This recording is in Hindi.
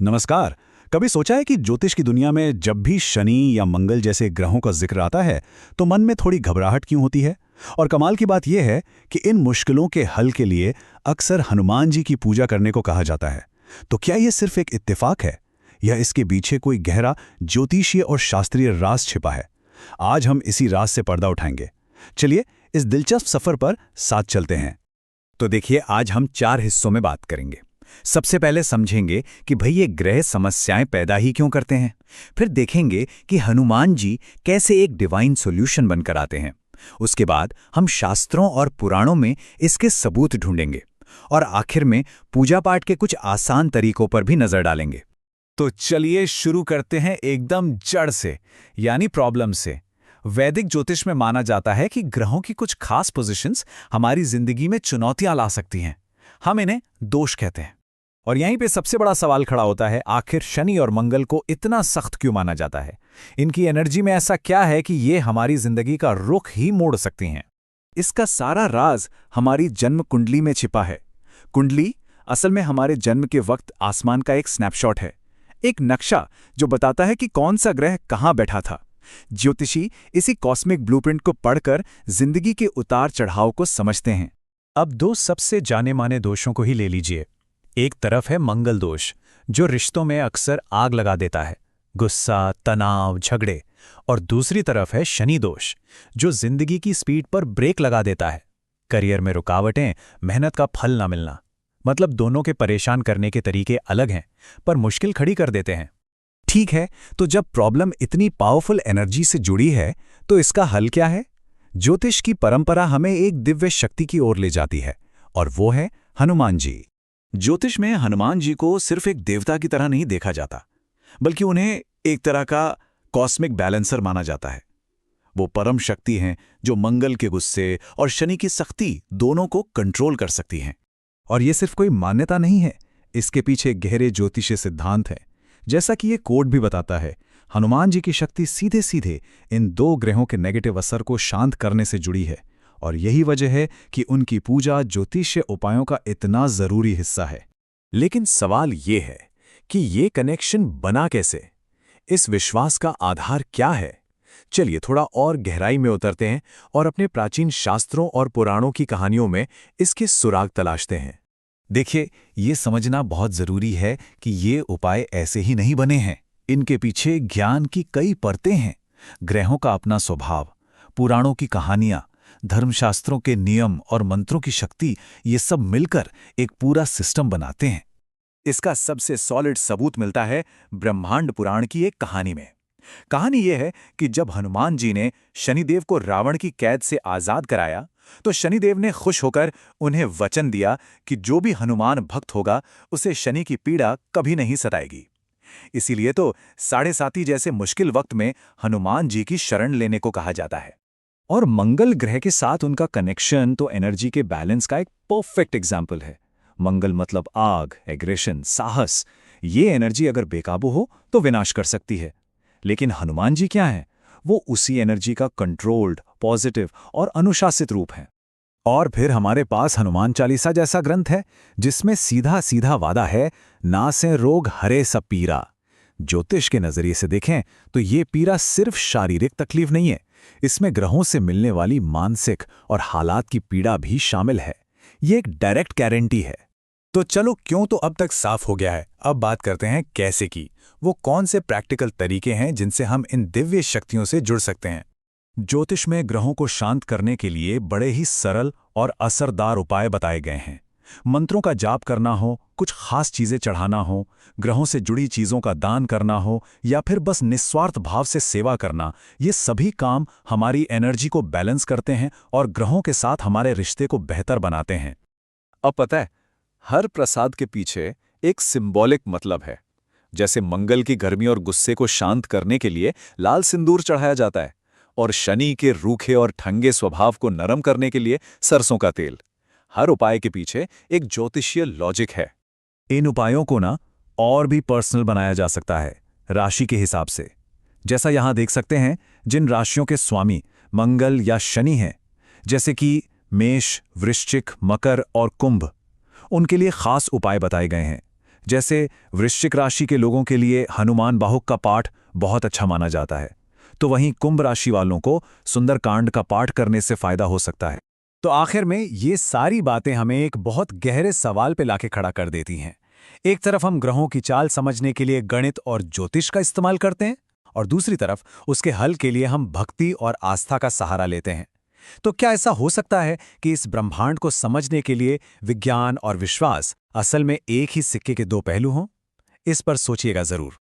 नमस्कार। कभी सोचा है कि ज्योतिष की दुनिया में जब भी शनि या मंगल जैसे ग्रहों का जिक्र आता है तो मन में थोड़ी घबराहट क्यों होती है? और कमाल की बात यह है कि इन मुश्किलों के हल के लिए अक्सर हनुमान जी की पूजा करने को कहा जाता है। तो क्या यह सिर्फ एक इत्तेफाक है या इसके पीछे कोई गहरा ज्योतिषीय और शास्त्रीय राज छिपा है? आज हम इसी राज से पर्दा उठाएंगे। चलिए इस दिलचस्प सफर पर साथ चलते हैं। तो देखिए, आज हम 4 हिस्सों में बात करेंगे। सबसे पहले समझेंगे कि भई ये ग्रह समस्याएं पैदा ही क्यों करते हैं। फिर देखेंगे कि हनुमान जी कैसे एक डिवाइन सॉल्यूशन बनकर आते हैं। उसके बाद हम शास्त्रों और पुराणों में इसके सबूत ढूंढेंगे और आखिर में पूजा पाठ के कुछ आसान तरीकों पर भी नजर डालेंगे। तो चलिए शुरू करते हैं एकदम जड़ से, यानी प्रॉब्लम से। वैदिक ज्योतिष में माना जाता है कि ग्रहों की कुछ खास पोजीशंस हमारी जिंदगी में चुनौतियां ला सकती हैं। हम इन्हें दोष कहते हैं। और यहीं पे सबसे बड़ा सवाल खड़ा होता है, आखिर शनि और मंगल को इतना सख्त क्यों माना जाता है? इनकी एनर्जी में ऐसा क्या है कि ये हमारी जिंदगी का रुख ही मोड़ सकती हैं? इसका सारा राज हमारी जन्म कुंडली में छिपा है। कुंडली असल में हमारे जन्म के वक्त आसमान का एक स्नैपशॉट है, एक नक्शा जो बताता है कि कौन सा ग्रह कहाँ बैठा था। ज्योतिषी इसी कॉस्मिक ब्लूप्रिंट को पढ़कर जिंदगी के उतार चढ़ाव को समझते हैं। अब दो सबसे जाने माने दोषों को ही ले लीजिए। एक तरफ है मंगल दोष, जो रिश्तों में अक्सर आग लगा देता है, गुस्सा, तनाव, झगड़े। और दूसरी तरफ है शनि दोष, जो जिंदगी की स्पीड पर ब्रेक लगा देता है, करियर में रुकावटें, मेहनत का फल ना मिलना। मतलब दोनों के परेशान करने के तरीके अलग हैं, पर मुश्किल खड़ी कर देते हैं। ठीक है, तो जब प्रॉब्लम इतनी पावरफुल एनर्जी से जुड़ी है तो इसका हल क्या है? ज्योतिष की परंपरा हमें एक दिव्य शक्ति की ओर ले जाती है, और वो है हनुमान जी। ज्योतिष में हनुमान जी को सिर्फ एक देवता की तरह नहीं देखा जाता, बल्कि उन्हें एक तरह का कॉस्मिक बैलेंसर माना जाता है। वो परम शक्ति हैं जो मंगल के गुस्से और शनि की सख्ती दोनों को कंट्रोल कर सकती हैं। और ये सिर्फ कोई मान्यता नहीं है, इसके पीछे गहरे ज्योतिषीय सिद्धांत है। जैसा कि ये कोड भी बताता है, हनुमान जी की शक्ति सीधे सीधे इन दो ग्रहों के नेगेटिव असर को शांत करने से जुड़ी है। और यही वजह है कि उनकी पूजा ज्योतिषीय उपायों का इतना जरूरी हिस्सा है। लेकिन सवाल ये है कि ये कनेक्शन बना कैसे? इस विश्वास का आधार क्या है? चलिए थोड़ा और गहराई में उतरते हैं और अपने प्राचीन शास्त्रों और पुराणों की कहानियों में इसके सुराग तलाशते हैं। देखिए, ये समझना बहुत जरूरी है कि ये उपाय ऐसे ही नहीं बने हैं। इनके पीछे ज्ञान की कई परतें हैं। ग्रहों का अपना स्वभाव, पुराणों की कहानियां, धर्मशास्त्रों के नियम और मंत्रों की शक्ति, ये सब मिलकर एक पूरा सिस्टम बनाते हैं। इसका सबसे सॉलिड सबूत मिलता है ब्रह्मांड पुराण की एक कहानी में। कहानी यह है कि जब हनुमान जी ने शनिदेव को रावण की कैद से आजाद कराया, तो शनिदेव ने खुश होकर उन्हें वचन दिया कि जो भी हनुमान भक्त होगा उसे शनि की पीड़ा कभी नहीं सताएगी। इसीलिए तो साढ़े साती जैसे मुश्किल वक्त में हनुमान जी की शरण लेने को कहा जाता है। और मंगल ग्रह के साथ उनका कनेक्शन तो एनर्जी के बैलेंस का एक परफेक्ट एग्जाम्पल है। मंगल मतलब आग, एग्रेशन, साहस। ये एनर्जी अगर बेकाबू हो तो विनाश कर सकती है। लेकिन हनुमान जी क्या हैं? वो उसी एनर्जी का कंट्रोल्ड, पॉजिटिव और अनुशासित रूप है। और फिर हमारे पास हनुमान चालीसा जैसा ग्रंथ है, जिसमें सीधा सीधा वादा है, नासे रोग हरे सब पीरा। ज्योतिष के नजरिए से देखें तो ये पीड़ा सिर्फ शारीरिक तकलीफ नहीं है, इसमें ग्रहों से मिलने वाली मानसिक और हालात की पीड़ा भी शामिल है। ये एक डायरेक्ट गारंटी है। तो चलो, क्यों तो अब तक साफ हो गया है, अब बात करते हैं कैसे की। वो कौन से प्रैक्टिकल तरीके हैं जिनसे हम इन दिव्य शक्तियों से जुड़ सकते हैं? ज्योतिष में ग्रहों को शांत करने के लिए बड़े ही सरल और असरदार उपाय बताए गए हैं। मंत्रों का जाप करना हो, कुछ खास चीजें चढ़ाना हो, ग्रहों से जुड़ी चीजों का दान करना हो, या फिर बस निस्वार्थ भाव से सेवा करना, ये सभी काम हमारी एनर्जी को बैलेंस करते हैं और ग्रहों के साथ हमारे रिश्ते को बेहतर बनाते हैं। अब पता है, हर प्रसाद के पीछे एक सिंबॉलिक मतलब है। जैसे मंगल की गर्मी और गुस्से को शांत करने के लिए लाल सिंदूर चढ़ाया जाता है, और शनि के रूखे और ठंगे स्वभाव को नरम करने के लिए सरसों का तेल। हर उपाय के पीछे एक ज्योतिषीय लॉजिक है। इन उपायों को ना और भी पर्सनल बनाया जा सकता है, राशि के हिसाब से। जैसा यहां देख सकते हैं, जिन राशियों के स्वामी मंगल या शनि हैं, जैसे कि मेष, वृश्चिक, मकर और कुंभ, उनके लिए खास उपाय बताए गए हैं। जैसे वृश्चिक राशि के लोगों के लिए हनुमान बाहुक का पाठ बहुत अच्छा माना जाता है, तो वहीं कुंभ राशि वालों को सुंदरकांड का पाठ करने से फायदा हो सकता है। तो आखिर में ये सारी बातें हमें एक बहुत गहरे सवाल पे लाके खड़ा कर देती हैं। एक तरफ हम ग्रहों की चाल समझने के लिए गणित और ज्योतिष का इस्तेमाल करते हैं, और दूसरी तरफ उसके हल के लिए हम भक्ति और आस्था का सहारा लेते हैं। तो क्या ऐसा हो सकता है कि इस ब्रह्मांड को समझने के लिए विज्ञान और विश्वास असल में एक ही सिक्के के दो पहलू हों? इस पर सोचिएगा जरूर।